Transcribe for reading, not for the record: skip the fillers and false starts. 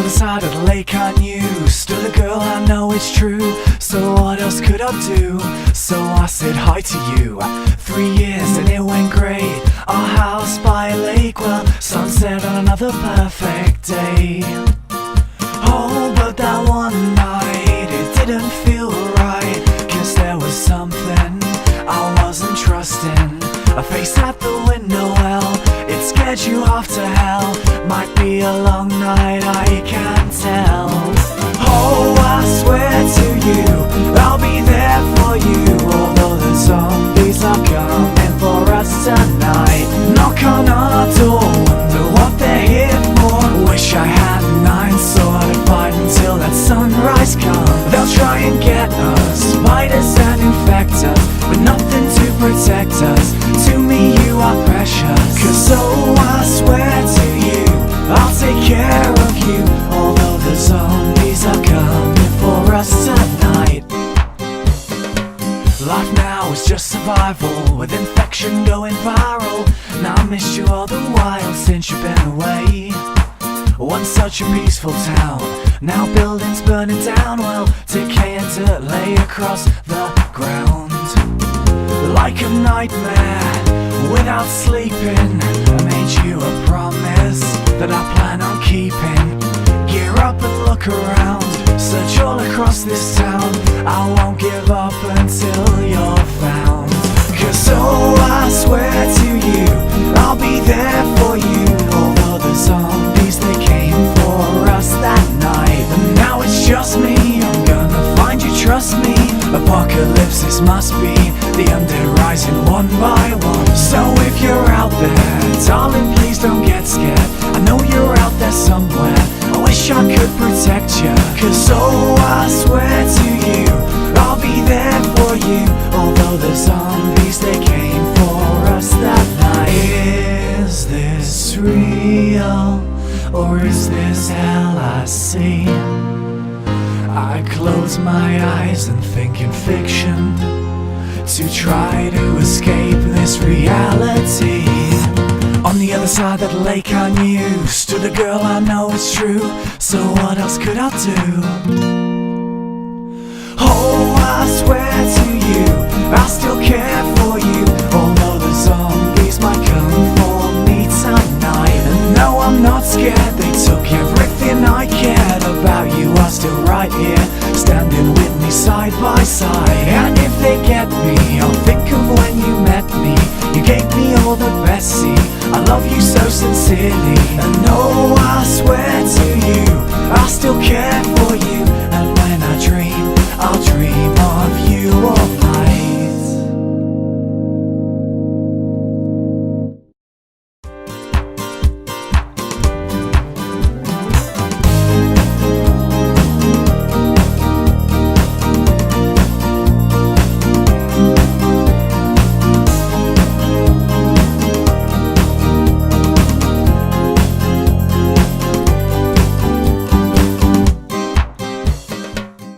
other side of the lake I knew stood a girl, I know it's true. So what else could I do? So I said hi to you. 3 years and it went great. Our house by a lake, well, sunset on another perfect day. Oh, but that one night it didn't feel right, 'cause there was something I wasn't trusting. A face at the window, well, it scared you off to hell. Might be a long night, I can't tell. Oh, I swear to you, I'll be there for you. Although the zombies are coming for us tonight. Knock on our door, wonder what they're here for. Wish I had a 9 sword to fight until that sunrise comes. They'll try and get us, spiders and infect us, with nothing to protect us. To me you are precious, 'cause oh, I swear to you, I'll take care of you. Although the zombies are coming for us tonight. Life now is just survival, with infection going viral. Now I missed you all the while since you've been away. Once such a peaceful town, now buildings burning down. Well, decay and dirt lay across the ground. Like a nightmare, without sleeping, I made you a promise that I plan on keeping. Gear up and look around, search all across this town. I won't give up until you're found. 'Cause oh, I swear to you, I'll be there for you. Although the zombies, they came for us that night. And now it's just me, I'm gonna find you, trust me. Apocalypses must be the undead rising one by one. So if you're out there, darling, please don't get scared. I know you're out there somewhere, I wish I could protect you. 'Cause oh, I swear to you, I'll be there for you. Although the zombies, they came for us that night. Is this real, or is this hell I see? I close my eyes and think in fiction, to try to escape this reality. On the other side of the lake I knew stood a girl, I know it's true. So what else could I do? Oh, I swear to you, I still care for you. Although the zombies might come for me tonight. And no, I'm not scared, they took everything I cared about. You are still right here, standing with me side by side. And if they get me, I'll think of when you met me. You gave me all the best, see, I love you so sincerely.